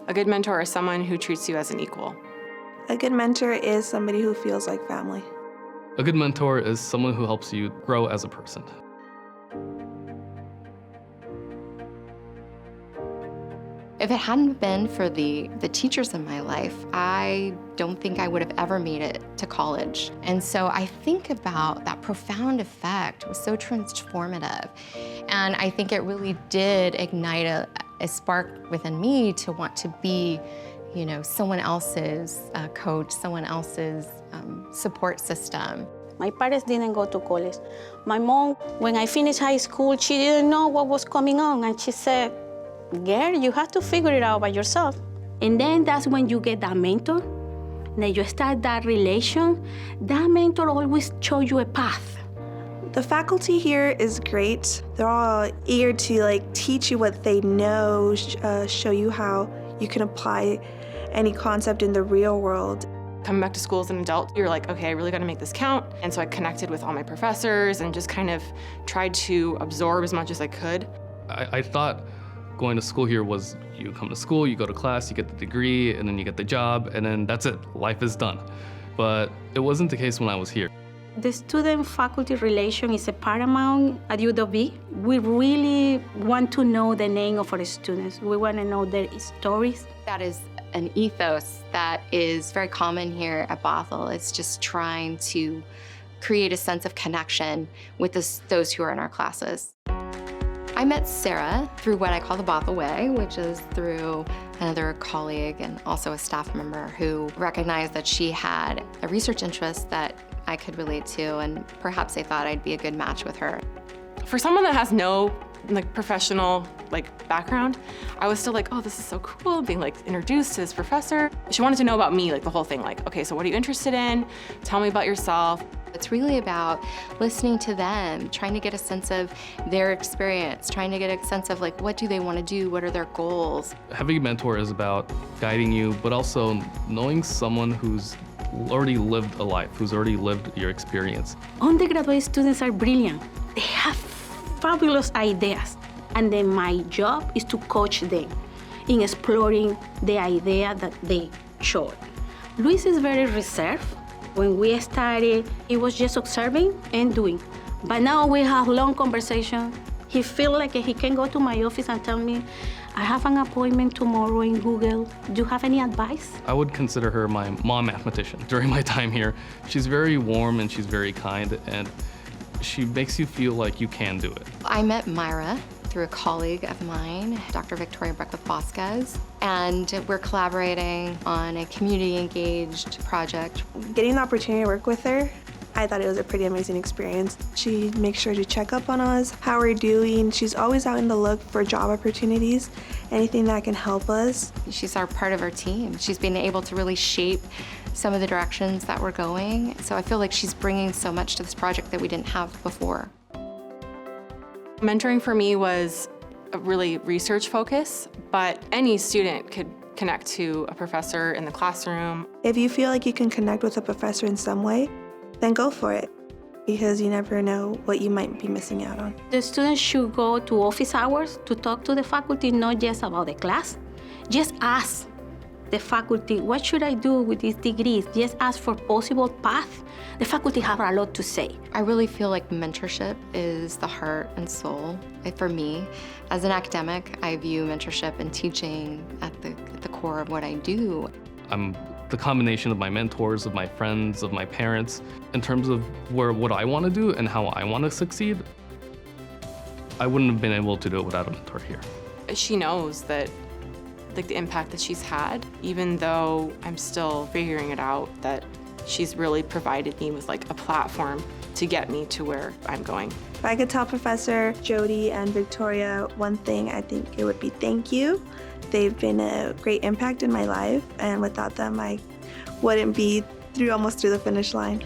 A good mentor is someone who treats you as an equal. A good mentor is somebody who feels like family. A good mentor is someone who helps you grow as a person. If it hadn't been for the teachers in my life, I don't think I would have ever made it to college. And so I think about that profound effect. It was so transformative. And I think it really did ignite a spark within me to want to be, someone else's coach, someone else's support system. My parents didn't go to college. My mom, when I finished high school, she didn't know what was coming on, and she said, "Girl, you have to figure it out by yourself." And then that's when you get that mentor. Then you start that relation. That mentor always shows you a path. The faculty here is great. They're all eager to teach you what they know, show you how you can apply any concept in the real world. Coming back to school as an adult, you're like, okay, I really gotta make this count. And so I connected with all my professors and just kind of tried to absorb as much as I could. I thought going to school here was you come to school, you go to class, you get the degree, and then you get the job, and then that's it, life is done. But it wasn't the case when I was here. The student-faculty relation is a paramount at UW. We really want to know the name of our students. We want to know their stories. That is an ethos that is very common here at Bothell. It's just trying to create a sense of connection with those who are in our classes. I met Sara through what I call the Bothell Way, which is through another colleague and also a staff member who recognized that she had a research interest that I could relate to, and perhaps they thought I'd be a good match with her. For someone that has no professional background, I was still like, oh, this is so cool, being introduced to this professor. She wanted to know about me, the whole thing, okay, so what are you interested in? Tell me about yourself. It's really about listening to them, trying to get a sense of their experience, trying to get a sense of what do they want to do, what are their goals. Having a mentor is about guiding you, but also knowing someone who's already lived a life, who's already lived your experience. Undergraduate students are brilliant. They have fabulous ideas. And then my job is to coach them in exploring the idea that they showed. Luis is very reserved. When we started, he was just observing and doing. But now we have long conversations. He feels like he can go to my office and tell me, I have an appointment tomorrow in Google. Do you have any advice? I would consider her my mom mathematician during my time here. She's very warm and she's very kind, and she makes you feel like you can do it. I met Mayra through a colleague of mine, Dr. Victoria Breckwith-Vasquez, and we're collaborating on a community-engaged project. Getting the opportunity to work with her, I thought it was a pretty amazing experience. She makes sure to check up on us, how we're doing. She's always out in the look for job opportunities, anything that can help us. She's part of our team. She's been able to really shape some of the directions that we're going. So I feel like she's bringing so much to this project that we didn't have before. Mentoring for me was a really research focus, but any student could connect to a professor in the classroom. If you feel like you can connect with a professor in some way, then go for it, because you never know what you might be missing out on. The students should go to office hours to talk to the faculty, not just about the class. Just ask the faculty, what should I do with these degrees? Just ask for possible path. The faculty have a lot to say. I really feel like mentorship is the heart and soul. For me, as an academic, I view mentorship and teaching at the core of what I do. I'm the combination of my mentors, of my friends, of my parents, in terms of what I want to do and how I want to succeed. I wouldn't have been able to do it without a mentor here. She knows that the impact that she's had, even though I'm still figuring it out, that she's really provided me with a platform to get me to where I'm going. If I could tell Professor Jody and Victoria one thing, I think it would be thank you. They've been a great impact in my life, and without them, I wouldn't be almost through the finish line.